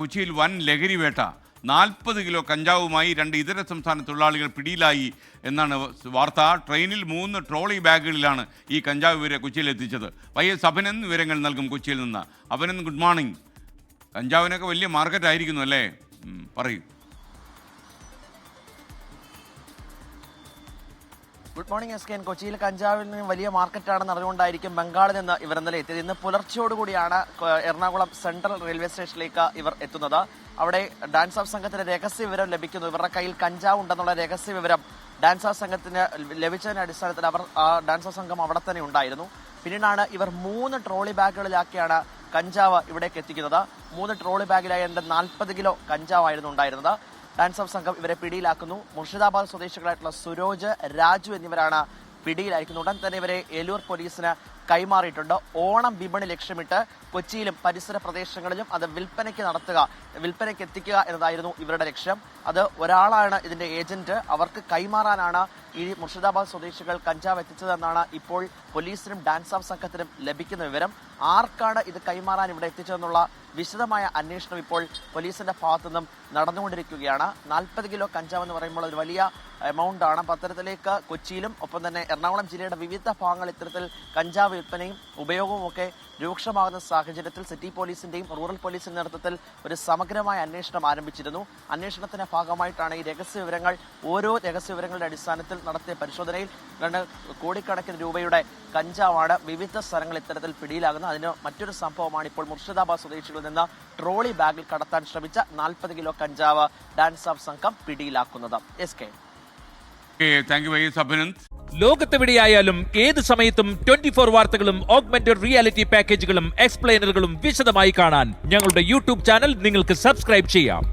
കൊച്ചിയിൽ വൻ ലഹരിവേട്ട 40 കിലോ കഞ്ചാവുമായി 2 ഇതര സംസ്ഥാന തൊഴിലാളികൾ പിടിയിലായി എന്നാണ് വാർത്ത. ട്രെയിനിൽ 3 ട്രോളി ബാഗുകളിലാണ് ഈ കഞ്ചാവ് ഇവരെ കൊച്ചിയിൽ എത്തിച്ചത്. YS അഭിനന്ദ് വിവരങ്ങൾ നൽകും കൊച്ചിയിൽ നിന്ന്. Abhinand, good morning. കഞ്ചാവിനൊക്കെ വലിയ മാർക്കറ്റ് ആയിരിക്കുന്നു അല്ലേ? പറയൂ. Good morning S K. കൊച്ചിയിൽ കഞ്ചാവിന് വലിയ മാർക്കറ്റാണെന്ന് അറിഞ്ഞുകൊണ്ടായിരിക്കും ബംഗാളിൽ നിന്ന് ഇവർ ഇന്നലെ എത്തിയത്. ഇന്ന് പുലർച്ചയോടുകൂടിയാണ് എറണാകുളം സെൻട്രൽ റെയിൽവേ സ്റ്റേഷനിലേക്ക് ഇവർ എത്തുന്നത്. അവിടെ ഡാൻസ് ഓഫ് സംഘത്തിന് രഹസ്യ വിവരം ലഭിക്കുന്നു. ഇവരുടെ കയ്യിൽ കഞ്ചാവ് ഉണ്ടെന്നുള്ള രഹസ്യ വിവരം ഡാൻസ് ഓഫ് സംഘത്തിന് ലഭിച്ചതിന്റെ അടിസ്ഥാനത്തിൽ അവർ ആ ഡാൻസ് ഓഫ് സംഘം അവിടെ തന്നെ ഉണ്ടായിരുന്നു. പിന്നീടാണ് ഇവർ 3 ട്രോളി ബാഗുകളിലാക്കിയാണ് കഞ്ചാവ് ഇവിടേക്ക് എത്തിക്കുന്നത്. 3 ട്രോളി ബാഗിലായി 40 കിലോ കഞ്ചാവായിരുന്നു ഉണ്ടായിരുന്നത്. ഡാൻസ് ഓഫ് സംഘം ഇവരെ പിടിയിലാക്കുന്നു. മുർഷിദാബാദ് സ്വദേശികളായിട്ടുള്ള സുരോജ്, രാജു എന്നിവരാണ് പിടിയിലായിരിക്കുന്നത്. ഉടൻ തന്നെ ഇവരെ ഏലൂർ പോലീസിന് കൈമാറിയിട്ടുണ്ട്. ഓണം വിപണി ലക്ഷ്യമിട്ട് കൊച്ചിയിലും പരിസര പ്രദേശങ്ങളിലും അത് വിൽപ്പനയ്ക്ക് എത്തിക്കുക എന്നതായിരുന്നു ഇവരുടെ ലക്ഷ്യം. അത് ഒരാളാണ് ഇതിന്റെ ഏജന്റ്. അവർക്ക് കൈമാറാനാണ് ഈ മുർഷിദാബാദ് സ്വദേശികൾ കഞ്ചാവ് എത്തിച്ചതെന്നാണ് ഇപ്പോൾ പോലീസിനും ഡാൻസ് ഓഫ് സംഘത്തിനും ലഭിക്കുന്ന വിവരം. ആർക്കാണ് ഇത് കൈമാറാൻ ഇവിടെ എത്തിച്ചതെന്നുള്ള വിശദമായ അന്വേഷണം ഇപ്പോൾ പോലീസിന്റെ ഭാഗത്തുനിന്നും നടന്നുകൊണ്ടിരിക്കുകയാണ്. 40 കിലോ കഞ്ചാവ് എന്ന് പറയുമ്പോൾ ഒരു വലിയ എമൗണ്ട് ആണ്. പത്തനത്തിലേക്ക് കൊച്ചിയിലും ഒപ്പം തന്നെ എറണാകുളം ജില്ലയുടെ വിവിധ ഭാഗങ്ങളിൽ ഇത്തരത്തിൽ കഞ്ചാവ് വിൽപ്പനയും ഉപയോഗവും ഒക്കെ രൂക്ഷമാകുന്ന സാഹചര്യത്തിൽ സിറ്റി പോലീസിന്റെയും റൂറൽ പോലീസിന്റെ നേതൃത്വത്തിൽ ഒരു സമഗ്രമായ അന്വേഷണം ആരംഭിച്ചിരുന്നു. അന്വേഷണത്തിന്റെ ഭാഗമായിട്ടാണ് ഈ ഓരോ രഹസ്യവിവരങ്ങളുടെ അടിസ്ഥാനത്തിൽ നടത്തിയ പരിശോധനയിൽ 2 കോടിക്കണക്കിന് രൂപയുടെ കഞ്ചാവാണ് വിവിധ സ്ഥലങ്ങളിൽ ഇത്തരത്തിൽ പിടിയിലാകുന്നത്. അതിന് മറ്റൊരു സംഭവമാണ് ഇപ്പോൾ മുർഷിദാബാദ് സ്വദേശികളിൽ നിന്ന് ട്രോളി ബാഗിൽ കടത്താൻ ശ്രമിച്ച 40 കിലോ കഞ്ചാവ് ഡാൻസ് ഓഫ് സംഘം പിടിയിലാക്കുന്നത്. S K. ലോകത്തെവിടെയായാലും ഏത് സമയത്തും 24 വാർത്തകളും ഓഗ്മെന്റഡ് റിയാലിറ്റി പാക്കേജുകളും എക്സ്പ്ലെയിനറുകളും വിശദമായി കാണാൻ ഞങ്ങളുടെ യൂട്യൂബ് ചാനൽ നിങ്ങൾക്ക് സബ്സ്ക്രൈബ് ചെയ്യാം.